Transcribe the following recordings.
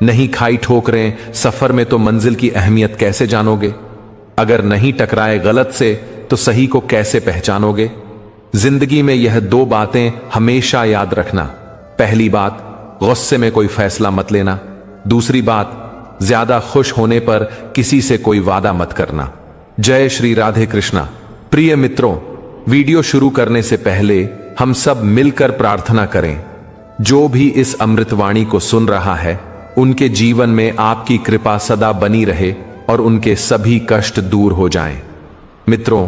नहीं खाई ठोकरें सफर में तो मंजिल की अहमियत कैसे जानोगे? अगर नहीं टकराए गलत से तो सही को कैसे पहचानोगे? जिंदगी में यह दो बातें हमेशा याद रखना। पहली बात, गुस्से में कोई फैसला मत लेना। दूसरी बात, ज्यादा खुश होने पर किसी से कोई वादा मत करना। जय श्री राधे कृष्णा। प्रिय मित्रों, वीडियो शुरू करने से पहले हम सब मिलकर प्रार्थना करें। जो भी इस अमृतवाणी को सुन रहा है, उनके जीवन में आपकी कृपा सदा बनी रहे और उनके सभी कष्ट दूर हो जाएं। मित्रों,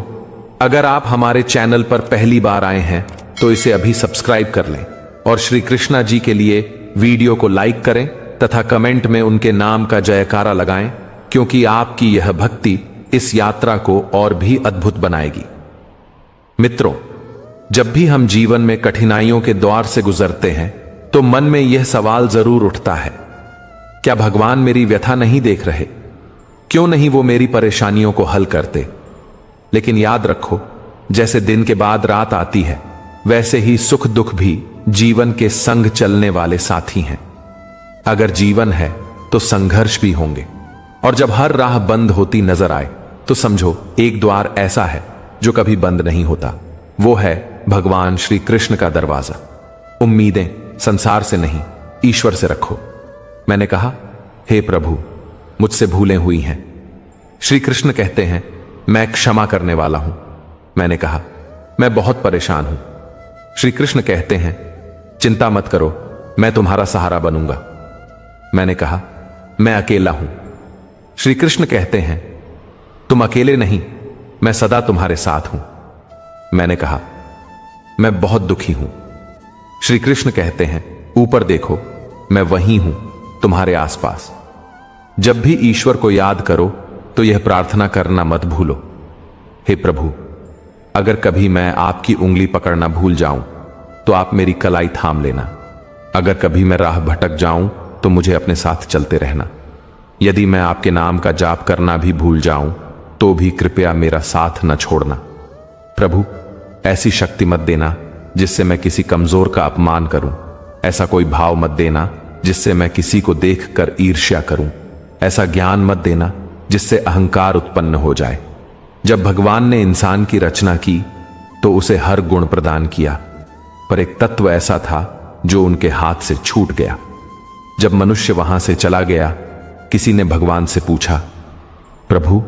अगर आप हमारे चैनल पर पहली बार आए हैं तो इसे अभी सब्सक्राइब कर लें और श्री कृष्णा जी के लिए वीडियो को लाइक करें तथा कमेंट में उनके नाम का जयकारा लगाएं, क्योंकि आपकी यह भक्ति इस यात्रा को और भी अद्भुत बनाएगी। मित्रों, जब भी हम जीवन में कठिनाइयों के द्वार से गुजरते हैं तो मन में यह सवाल जरूर उठता है, क्या भगवान मेरी व्यथा नहीं देख रहे? क्यों नहीं वो मेरी परेशानियों को हल करते? लेकिन याद रखो, जैसे दिन के बाद रात आती है, वैसे ही सुख दुख भी जीवन के संग चलने वाले साथी हैं। अगर जीवन है तो संघर्ष भी होंगे, और जब हर राह बंद होती नजर आए तो समझो एक द्वार ऐसा है जो कभी बंद नहीं होता। वो है भगवान श्री कृष्ण का दरवाजा। उम्मीदें संसार से नहीं, ईश्वर से रखो। मैंने कहा, हे प्रभु, मुझसे भूलें हुई हैं। श्री कृष्ण कहते हैं, मैं क्षमा करने वाला हूं। मैंने कहा, मैं बहुत परेशान हूं। श्री कृष्ण कहते हैं, चिंता मत करो, मैं तुम्हारा सहारा बनूंगा। मैंने कहा, मैं अकेला हूं। श्री कृष्ण कहते हैं, तुम अकेले नहीं, मैं सदा तुम्हारे साथ हूं। मैंने कहा, मैं बहुत दुखी हूं। श्री कृष्ण कहते हैं, ऊपर देखो, मैं वहीं हूं, तुम्हारे आसपास। जब भी ईश्वर को याद करो तो यह प्रार्थना करना मत भूलो, हे प्रभु, अगर कभी मैं आपकी उंगली पकड़ना भूल जाऊं तो आप मेरी कलाई थाम लेना। अगर कभी मैं राह भटक जाऊं तो मुझे अपने साथ चलते रहना। यदि मैं आपके नाम का जाप करना भी भूल जाऊं तो भी कृपया मेरा साथ न छोड़ना। प्रभु, ऐसी शक्ति मत देना जिससे मैं किसी कमजोर का अपमान करूं। ऐसा कोई भाव मत देना जिससे मैं किसी को देखकर ईर्ष्या करूं। ऐसा ज्ञान मत देना जिससे अहंकार उत्पन्न हो जाए। जब भगवान ने इंसान की रचना की तो उसे हर गुण प्रदान किया, पर एक तत्व ऐसा था जो उनके हाथ से छूट गया। जब मनुष्य वहां से चला गया, किसी ने भगवान से पूछा, प्रभु,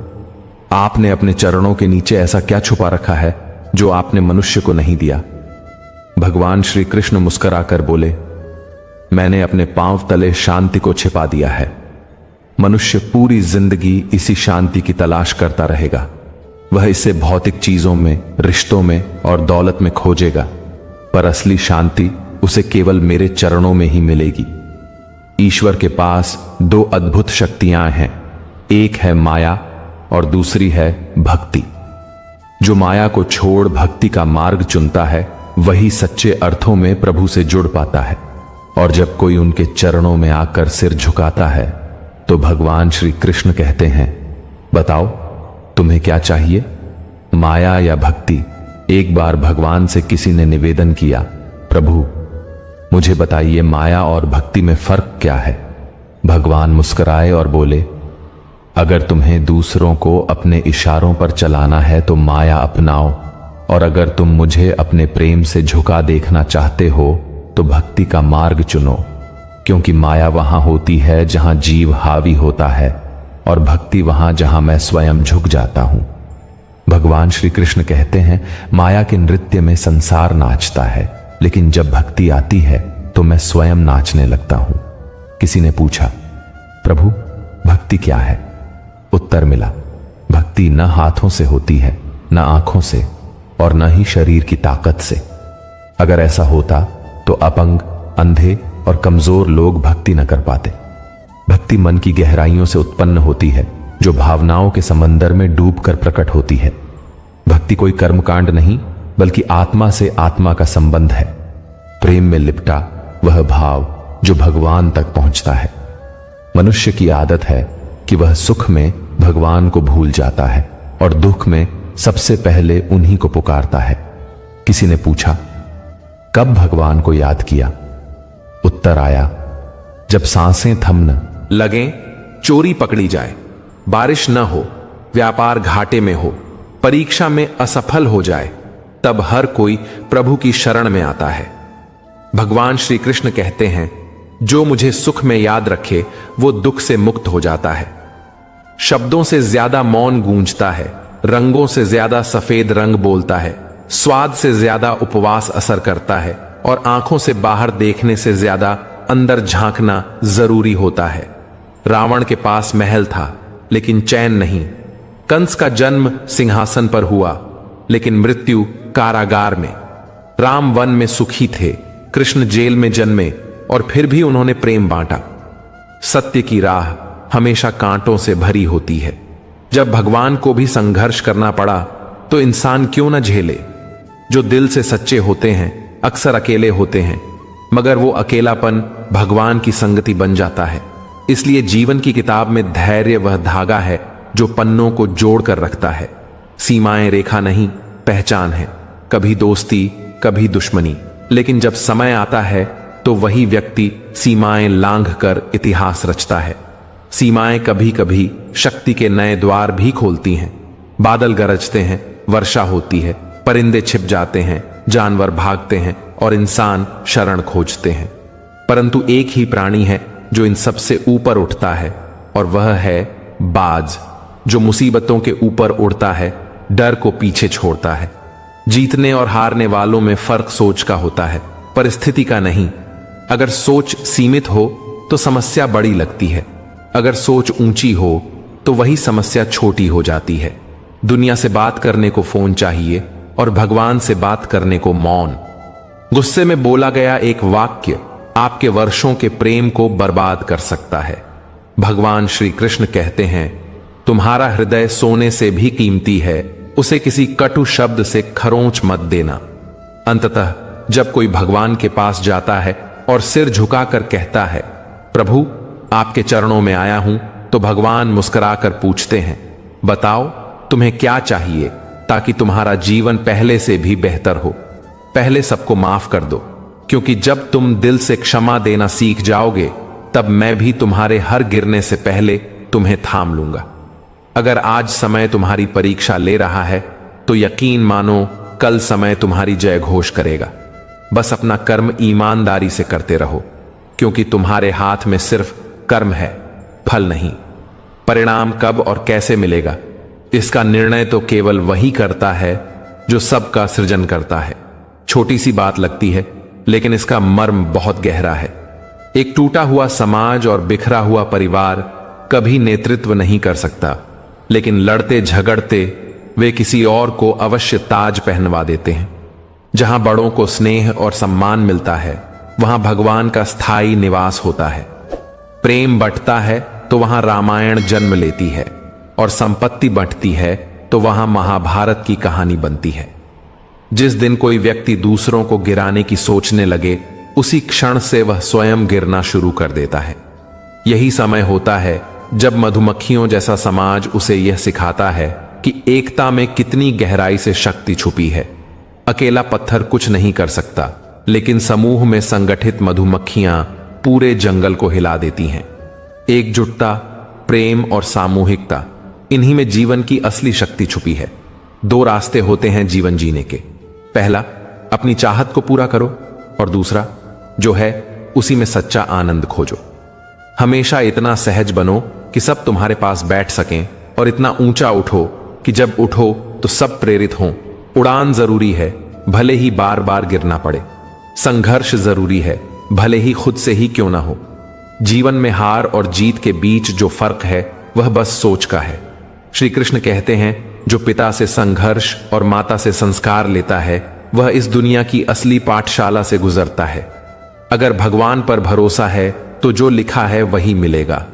आपने अपने चरणों के नीचे ऐसा क्या छुपा रखा है जो आपने मनुष्य को नहीं दिया? भगवान श्री कृष्ण मुस्कुराकर बोले, मैंने अपने पांव तले शांति को छिपा दिया है। मनुष्य पूरी जिंदगी इसी शांति की तलाश करता रहेगा। वह इसे भौतिक चीजों में, रिश्तों में और दौलत में खोजेगा, पर असली शांति उसे केवल मेरे चरणों में ही मिलेगी। ईश्वर के पास दो अद्भुत शक्तियां हैं, एक है माया और दूसरी है भक्ति। जो माया को छोड़ भक्ति का मार्ग चुनता है, वही सच्चे अर्थों में प्रभु से जुड़ पाता है। और जब कोई उनके चरणों में आकर सिर झुकाता है तो भगवान श्री कृष्ण कहते हैं, बताओ तुम्हें क्या चाहिए, माया या भक्ति? एक बार भगवान से किसी ने निवेदन किया, प्रभु, मुझे बताइए माया और भक्ति में फर्क क्या है? भगवान मुस्कुराए और बोले, अगर तुम्हें दूसरों को अपने इशारों पर चलाना है तो माया अपनाओ, और अगर तुम मुझे अपने प्रेम से झुका देखना चाहते हो तो भक्ति का मार्ग चुनो, क्योंकि माया वहां होती है जहां जीव हावी होता है और भक्ति वहां जहां मैं स्वयं झुक जाता हूं। भगवान श्री कृष्ण कहते हैं, माया के नृत्य में संसार नाचता है, लेकिन जब भक्ति आती है तो मैं स्वयं नाचने लगता हूं। किसी ने पूछा, प्रभु, भक्ति क्या है? उत्तर मिला, भक्ति न हाथों से होती है, न आंखों से, और न ही शरीर की ताकत से। अगर ऐसा होता तो अपंग, अंधे और कमजोर लोग भक्ति न कर पाते। भक्ति मन की गहराइयों से उत्पन्न होती है, जो भावनाओं के समंदर में डूबकर प्रकट होती है। भक्ति कोई कर्मकांड नहीं, बल्कि आत्मा से आत्मा का संबंध है। प्रेम में लिपटा वह भाव जो भगवान तक पहुंचता है। मनुष्य की आदत है कि वह सुख में भगवान को भूल जाता है और दुख में सबसे पहले उन्हीं को पुकारता है। किसी ने पूछा, कब भगवान को याद किया? उत्तर आया, जब सांसें थमन लगें चोरी पकड़ी जाए, बारिश न हो, व्यापार घाटे में हो, परीक्षा में असफल हो जाए, तब हर कोई प्रभु की शरण में आता है। भगवान श्री कृष्ण कहते हैं, जो मुझे सुख में याद रखे वो दुख से मुक्त हो जाता है। शब्दों से ज्यादा मौन गूंजता है, रंगों से ज्यादा सफेद रंग बोलता है, स्वाद से ज्यादा उपवास असर करता है, और आंखों से बाहर देखने से ज्यादा अंदर झांकना जरूरी होता है। रावण के पास महल था लेकिन चैन नहीं, कंस का जन्म सिंहासन पर हुआ लेकिन मृत्यु कारागार में, राम वन में सुखी थे, कृष्ण जेल में जन्मे और फिर भी उन्होंने प्रेम बांटा। सत्य की राह हमेशा कांटों से भरी होती है। जब भगवान को भी संघर्ष करना पड़ा तो इंसान क्यों न झेले। जो दिल से सच्चे होते हैं अक्सर अकेले होते हैं, मगर वो अकेलापन भगवान की संगति बन जाता है। इसलिए जीवन की किताब में धैर्य वह धागा है जो पन्नों को जोड़कर रखता है। सीमाएं रेखा नहीं, पहचान है, कभी दोस्ती कभी दुश्मनी, लेकिन जब समय आता है तो वही व्यक्ति सीमाएं लांघकर इतिहास रचता है। सीमाएं कभी कभी शक्ति के नए द्वार भी खोलती हैं। बादल गरजते हैं, वर्षा होती है, परिंदे छिप जाते हैं, जानवर भागते हैं और इंसान शरण खोजते हैं, परंतु एक ही प्राणी है जो इन सबसे ऊपर उठता है, और वह है बाज, जो मुसीबतों के ऊपर उड़ता है, डर को पीछे छोड़ता है। जीतने और हारने वालों में फर्क सोच का होता है, परिस्थिति का नहीं। अगर सोच सीमित हो तो समस्या बड़ी लगती है, अगर सोच ऊंची हो तो वही समस्या छोटी हो जाती है। दुनिया से बात करने को फोन चाहिए और भगवान से बात करने को मौन। गुस्से में बोला गया एक वाक्य आपके वर्षों के प्रेम को बर्बाद कर सकता है। भगवान श्री कृष्ण कहते हैं, तुम्हारा हृदय सोने से भी कीमती है, उसे किसी कटु शब्द से खरोंच मत देना। अंततः जब कोई भगवान के पास जाता है और सिर झुकाकर कहता है, प्रभु आपके चरणों में आया हूं, तो भगवान मुस्कुराकर पूछते हैं, बताओ तुम्हें क्या चाहिए ताकि तुम्हारा जीवन पहले से भी बेहतर हो। पहले सबको माफ कर दो, क्योंकि जब तुम दिल से क्षमा देना सीख जाओगे तब मैं भी तुम्हारे हर गिरने से पहले तुम्हें थाम लूंगा। अगर आज समय तुम्हारी परीक्षा ले रहा है तो यकीन मानो कल समय तुम्हारी जय घोष करेगा। बस अपना कर्म ईमानदारी से करते रहो, क्योंकि तुम्हारे हाथ में सिर्फ कर्म है, फल नहीं। परिणाम कब और कैसे मिलेगा इसका निर्णय तो केवल वही करता है जो सबका सृजन करता है। छोटी सी बात लगती है लेकिन इसका मर्म बहुत गहरा है। एक टूटा हुआ समाज और बिखरा हुआ परिवार कभी नेतृत्व नहीं कर सकता, लेकिन लड़ते झगड़ते वे किसी और को अवश्य ताज पहनवा देते हैं। जहां बड़ों को स्नेह और सम्मान मिलता है वहां भगवान का स्थायी निवास होता है। प्रेम बंटता है तो वहां रामायण जन्म लेती है, और संपत्ति बंटती है तो वहां महाभारत की कहानी बनती है। जिस दिन कोई व्यक्ति दूसरों को गिराने की सोचने लगे, उसी क्षण से वह स्वयं गिरना शुरू कर देता है। यही समय होता है जब मधुमक्खियों जैसा समाज उसे यह सिखाता है कि एकता में कितनी गहराई से शक्ति छुपी है। अकेला पत्थर कुछ नहीं कर सकता, लेकिन समूह में संगठित मधुमक्खियां पूरे जंगल को हिला देती हैं। एकजुटता, प्रेम और सामूहिकता, इन्हीं में जीवन की असली शक्ति छुपी है। दो रास्ते होते हैं जीवन जीने के। पहला, अपनी चाहत को पूरा करो, और दूसरा जो है उसी में सच्चा आनंद खोजो। हमेशा इतना सहज बनो कि सब तुम्हारे पास बैठ सकें, और इतना ऊंचा उठो कि जब उठो तो सब प्रेरित हों। उड़ान जरूरी है, भले ही बार बार गिरना पड़े। संघर्ष जरूरी है, भले ही खुद से ही क्यों ना हो। जीवन में हार और जीत के बीच जो फर्क है वह बस सोच का है। श्री कृष्ण कहते हैं, जो पिता से संघर्ष और माता से संस्कार लेता है वह इस दुनिया की असली पाठशाला से गुजरता है। अगर भगवान पर भरोसा है तो जो लिखा है वही मिलेगा,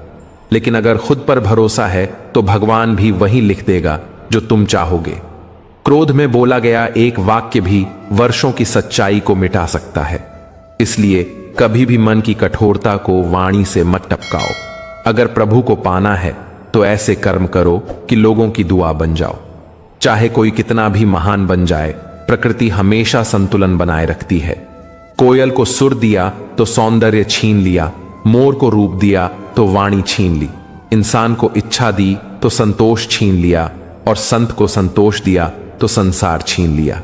लेकिन अगर खुद पर भरोसा है तो भगवान भी वही लिख देगा जो तुम चाहोगे। क्रोध में बोला गया एक वाक्य भी वर्षों की सच्चाई को मिटा सकता है। इसलिए कभी भी मन की कठोरता को वाणी से मत टपकाओ। अगर प्रभु को पाना है तो ऐसे कर्म करो कि लोगों की दुआ बन जाओ। चाहे कोई कितना भी महान बन जाए, प्रकृति हमेशा संतुलन बनाए रखती है। कोयल को सुर दिया तो सौंदर्य छीन लिया, मोर को रूप दिया तो वाणी छीन ली, इंसान को इच्छा दी तो संतोष छीन लिया, और संत को संतोष दिया तो संसार छीन लिया।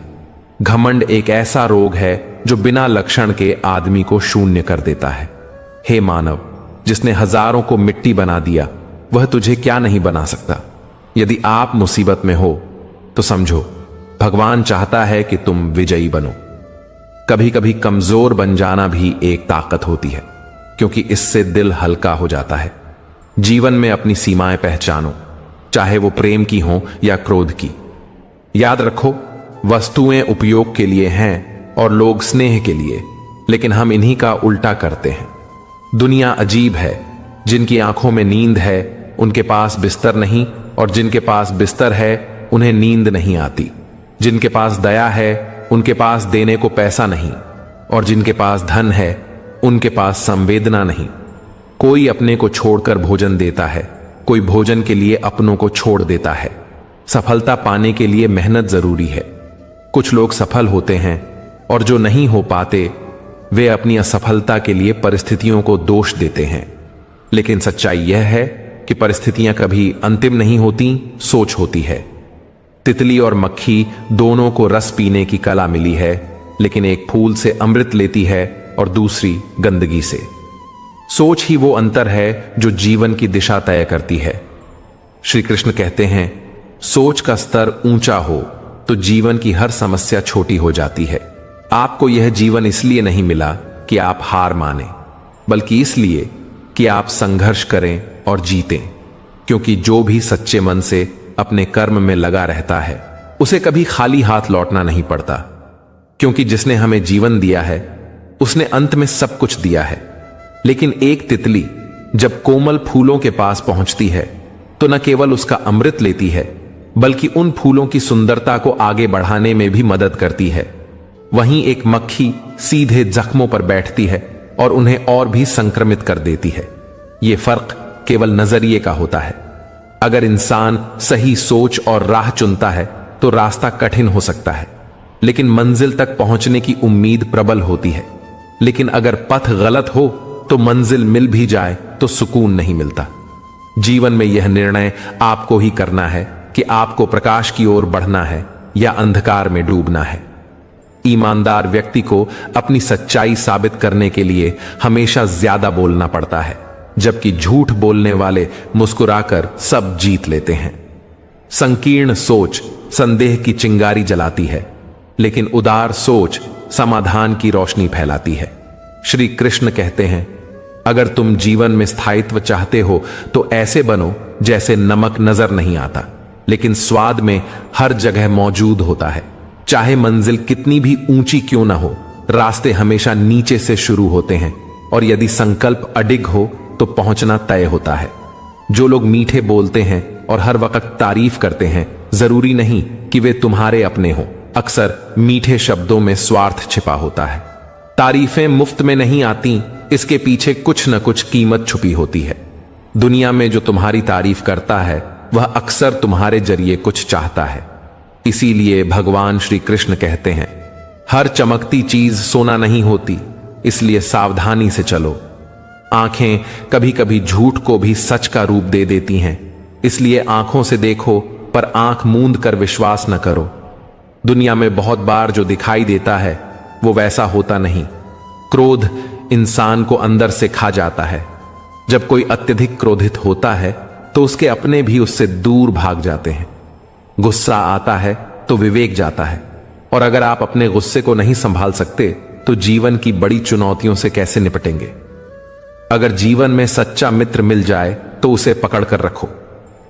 घमंड एक ऐसा रोग है जो बिना लक्षण के आदमी को शून्य कर देता है। हे मानव, जिसने हजारों को मिट्टी बना दिया, वह तुझे क्या नहीं बना सकता। यदि आप मुसीबत में हो तो समझो भगवान चाहता है कि तुम विजयी बनो। कभी कभी कमजोर बन जाना भी एक ताकत होती है, क्योंकि इससे दिल हल्का हो जाता है। जीवन में अपनी सीमाएं पहचानो, चाहे वो प्रेम की हो या क्रोध की। याद रखो, वस्तुएं उपयोग के लिए हैं और लोग स्नेह के लिए, लेकिन हम इन्हीं का उल्टा करते हैं। दुनिया अजीब है, जिनकी आंखों में नींद है उनके पास बिस्तर नहीं, और जिनके पास बिस्तर है उन्हें नींद नहीं आती। जिनके पास दया है उनके पास देने को पैसा नहीं, और जिनके पास धन है उनके पास संवेदना नहीं। कोई अपने को छोड़कर भोजन देता है, कोई भोजन के लिए अपनों को छोड़ देता है। सफलता पाने के लिए मेहनत जरूरी है। कुछ लोग सफल होते हैं और जो नहीं हो पाते वे अपनी असफलता के लिए परिस्थितियों को दोष देते हैं। लेकिन सच्चाई यह है कि परिस्थितियां कभी अंतिम नहीं होती, सोच होती है। तितली और मक्खी दोनों को रस पीने की कला मिली है, लेकिन एक फूल से अमृत लेती है और दूसरी गंदगी से। सोच ही वो अंतर है जो जीवन की दिशा तय करती है। श्री कृष्ण कहते हैं, सोच का स्तर ऊंचा हो तो जीवन की हर समस्या छोटी हो जाती है। आपको यह जीवन इसलिए नहीं मिला कि आप हार माने, बल्कि इसलिए कि आप संघर्ष करें और जीतें। क्योंकि जो भी सच्चे मन से अपने कर्म में लगा रहता है, उसे कभी खाली हाथ लौटना नहीं पड़ता। क्योंकि जिसने हमें जीवन दिया है, उसने अंत में सब कुछ दिया है। लेकिन एक तितली जब कोमल फूलों के पास पहुंचती है, तो न केवल उसका अमृत लेती है, बल्कि उन फूलों की सुंदरता को आगे बढ़ाने में भी मदद करती है। वहीं एक मक्खी सीधे जख्मों पर बैठती है और उन्हें और भी संक्रमित कर देती है। यह फर्क केवल नजरिए का होता है। अगर इंसान सही सोच और राह चुनता है तो रास्ता कठिन हो सकता है, लेकिन मंजिल तक पहुंचने की उम्मीद प्रबल होती है। लेकिन अगर पथ गलत हो तो मंजिल मिल भी जाए तो सुकून नहीं मिलता। जीवन में यह निर्णय आपको ही करना है कि आपको प्रकाश की ओर बढ़ना है या अंधकार में डूबना है। ईमानदार व्यक्ति को अपनी सच्चाई साबित करने के लिए हमेशा ज्यादा बोलना पड़ता है, जबकि झूठ बोलने वाले मुस्कुराकर सब जीत लेते हैं। संकीर्ण सोच संदेह की चिंगारी जलाती है, लेकिन उदार सोच समाधान की रोशनी फैलाती है। श्री कृष्ण कहते हैं, अगर तुम जीवन में स्थायित्व चाहते हो तो ऐसे बनो जैसे नमक नजर नहीं आता, लेकिन स्वाद में हर जगह मौजूद होता है। चाहे मंजिल कितनी भी ऊंची क्यों ना हो, रास्ते हमेशा नीचे से शुरू होते हैं, और यदि संकल्प अडिग हो तो पहुंचना तय होता है। जो लोग मीठे बोलते हैं और हर वक्त तारीफ करते हैं, जरूरी नहीं कि वे तुम्हारे अपने हों। अक्सर मीठे शब्दों में स्वार्थ छिपा होता है। तारीफें मुफ्त में नहीं आती, इसके पीछे कुछ न कुछ कीमत छुपी होती है। दुनिया में जो तुम्हारी तारीफ करता है वह अक्सर तुम्हारे जरिए कुछ चाहता है। इसीलिए भगवान श्री कृष्ण कहते हैं, हर चमकती चीज सोना नहीं होती, इसलिए सावधानी से चलो। आंखें कभी कभी झूठ को भी सच का रूप दे देती हैं, इसलिए आंखों से देखो पर आंख मूंद कर विश्वास न करो। दुनिया में बहुत बार जो दिखाई देता है वो वैसा होता नहीं। क्रोध इंसान को अंदर से खा जाता है। जब कोई अत्यधिक क्रोधित होता है तो उसके अपने भी उससे दूर भाग जाते हैं। गुस्सा आता है तो विवेक जाता है, और अगर आप अपने गुस्से को नहीं संभाल सकते तो जीवन की बड़ी चुनौतियों से कैसे निपटेंगे। अगर जीवन में सच्चा मित्र मिल जाए तो उसे पकड़ कर रखो,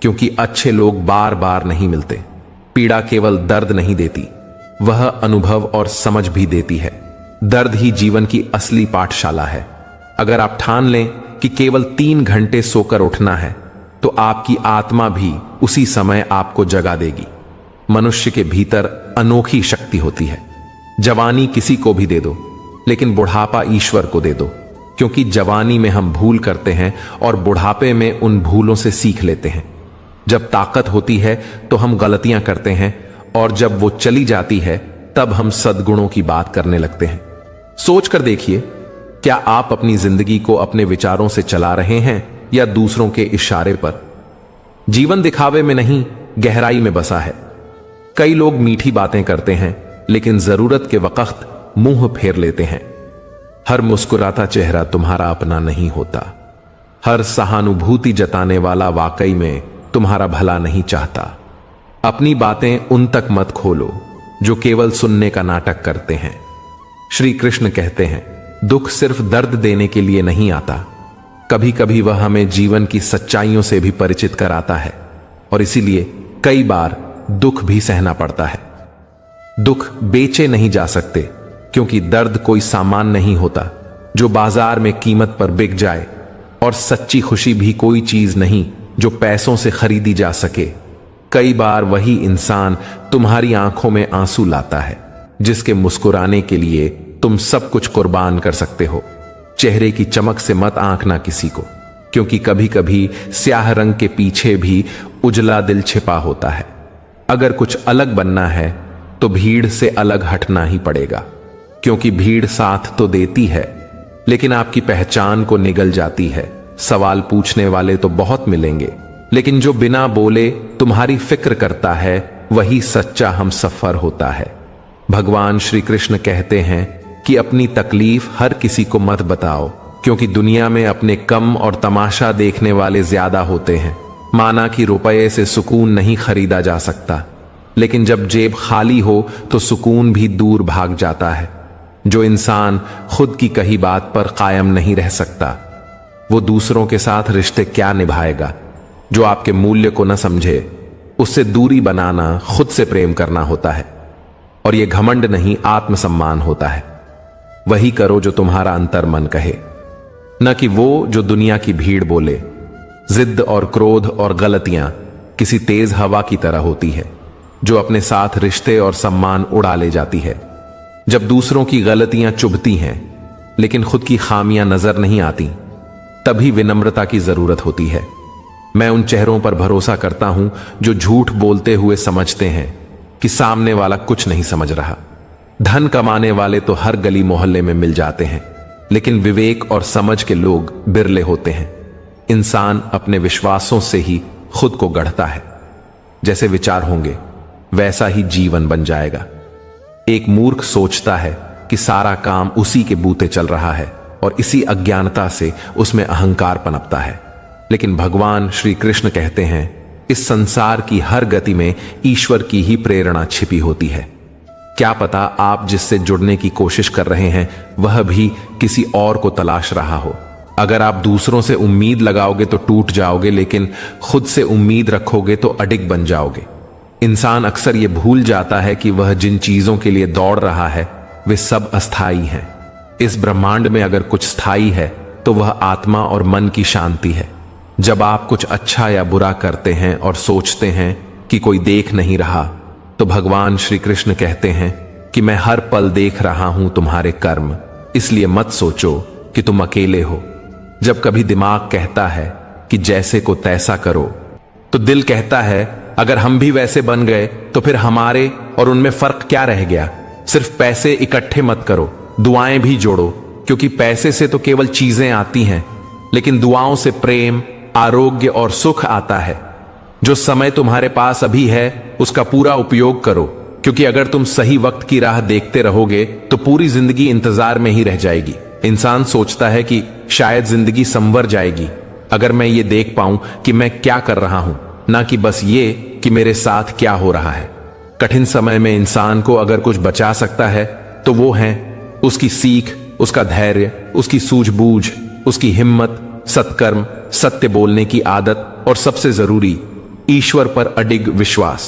क्योंकि अच्छे लोग बार बार नहीं मिलते। पीड़ा केवल दर्द नहीं देती, वह अनुभव और समझ भी देती है। दर्द ही जीवन की असली पाठशाला है। अगर आप ठान लें कि केवल 3 घंटे सोकर उठना है, तो आपकी आत्मा भी उसी समय आपको जगा देगी। मनुष्य के भीतर अनोखी शक्ति होती है। जवानी किसी को भी दे दो, लेकिन बुढ़ापा ईश्वर को दे दो, क्योंकि जवानी में हम भूल करते हैं और बुढ़ापे में उन भूलों से सीख लेते हैं। जब ताकत होती है तो हम गलतियां करते हैं, और जब वो चली जाती है तब हम सद्गुणों की बात करने लगते हैं। सोच कर देखिए, क्या आप अपनी जिंदगी को अपने विचारों से चला रहे हैं या दूसरों के इशारे पर? जीवन दिखावे में नहीं, गहराई में बसा है। कई लोग मीठी बातें करते हैं लेकिन जरूरत के वक्त मुंह फेर लेते हैं। हर मुस्कुराता चेहरा तुम्हारा अपना नहीं होता। हर सहानुभूति जताने वाला वाकई में तुम्हारा भला नहीं चाहता। अपनी बातें उन तक मत खोलो जो केवल सुनने का नाटक करते हैं। श्री कृष्ण कहते हैं, दुख सिर्फ दर्द देने के लिए नहीं आता, कभी कभी वह हमें जीवन की सच्चाइयों से भी परिचित कराता है और इसीलिए कई बार दुख भी सहना पड़ता है। दुख बेचे नहीं जा सकते क्योंकि दर्द कोई सामान नहीं होता जो बाजार में कीमत पर बिक जाए, और सच्ची खुशी भी कोई चीज नहीं जो पैसों से खरीदी जा सके। कई बार वही इंसान तुम्हारी आंखों में आंसू लाता है जिसके मुस्कुराने के लिए तुम सब कुछ कुर्बान कर सकते हो। चेहरे की चमक से मत आंकना किसी को, क्योंकि कभी कभी स्याह रंग के पीछे भी उजला दिल छिपा होता है। अगर कुछ अलग बनना है तो भीड़ से अलग हटना ही पड़ेगा, क्योंकि भीड़ साथ तो देती है लेकिन आपकी पहचान को निगल जाती है। सवाल पूछने वाले तो बहुत मिलेंगे, लेकिन जो बिना बोले तुम्हारी फिक्र करता है वही सच्चा हमसफर होता है। भगवान श्री कृष्ण कहते हैं कि अपनी तकलीफ हर किसी को मत बताओ, क्योंकि दुनिया में अपने कम और तमाशा देखने वाले ज्यादा होते हैं। माना कि रुपये से सुकून नहीं खरीदा जा सकता, लेकिन जब जेब खाली हो तो सुकून भी दूर भाग जाता है। जो इंसान खुद की कही बात पर कायम नहीं रह सकता, वो दूसरों के साथ रिश्ते क्या निभाएगा। जो आपके मूल्य को न समझे, उससे दूरी बनाना खुद से प्रेम करना होता है, और यह घमंड नहीं, आत्मसम्मान होता है। वही करो जो तुम्हारा अंतर मन कहे, न कि वो जो दुनिया की भीड़ बोले। जिद और क्रोध और गलतियां किसी तेज हवा की तरह होती है जो अपने साथ रिश्ते और सम्मान उड़ा ले जाती है। जब दूसरों की गलतियां चुभती हैं लेकिन खुद की खामियां नजर नहीं आती, तभी विनम्रता की जरूरत होती है। मैं उन चेहरों पर भरोसा करता हूं जो झूठ बोलते हुए समझते हैं कि सामने वाला कुछ नहीं समझ रहा। धन कमाने वाले तो हर गली मोहल्ले में मिल जाते हैं, लेकिन विवेक और समझ के लोग बिरले होते हैं। इंसान अपने विश्वासों से ही खुद को गढ़ता है। जैसे विचार होंगे वैसा ही जीवन बन जाएगा। एक मूर्ख सोचता है कि सारा काम उसी के बूते चल रहा है और इसी अज्ञानता से उसमें अहंकार पनपता है। लेकिन भगवान श्री कृष्ण कहते हैं, इस संसार की हर गति में ईश्वर की ही प्रेरणा छिपी होती है। क्या पता आप जिससे जुड़ने की कोशिश कर रहे हैं वह भी किसी और को तलाश रहा हो। अगर आप दूसरों से उम्मीद लगाओगे तो टूट जाओगे, लेकिन खुद से उम्मीद रखोगे तो अडिग बन जाओगे। इंसान अक्सर यह भूल जाता है कि वह जिन चीजों के लिए दौड़ रहा है वे सब अस्थाई हैं। इस ब्रह्मांड में अगर कुछ स्थायी है तो वह आत्मा और मन की शांति है। जब आप कुछ अच्छा या बुरा करते हैं और सोचते हैं कि कोई देख नहीं रहा, तो भगवान श्री कृष्ण कहते हैं कि मैं हर पल देख रहा हूं तुम्हारे कर्म, इसलिए मत सोचो कि तुम अकेले हो। जब कभी दिमाग कहता है कि जैसे को तैसा करो, तो दिल कहता है अगर हम भी वैसे बन गए तो फिर हमारे और उनमें फर्क क्या रह गया। सिर्फ पैसे इकट्ठे मत करो, दुआएं भी जोड़ो, क्योंकि पैसे से तो केवल चीजें आती हैं, लेकिन दुआओं से प्रेम, आरोग्य और सुख आता है। जो समय तुम्हारे पास अभी है उसका पूरा उपयोग करो, क्योंकि अगर तुम सही वक्त की राह देखते रहोगे तो पूरी जिंदगी इंतजार में ही रह जाएगी। इंसान सोचता है कि शायद जिंदगी संवर जाएगी अगर मैं ये देख पाऊं कि मैं क्या कर रहा हूं, ना कि बस ये कि मेरे साथ क्या हो रहा है। कठिन समय में इंसान को अगर कुछ बचा सकता है तो वो है उसकी सीख, उसका धैर्य, उसकी सूझबूझ, उसकी हिम्मत, सत्कर्म, सत्य बोलने की आदत और सबसे जरूरी ईश्वर पर अडिग विश्वास।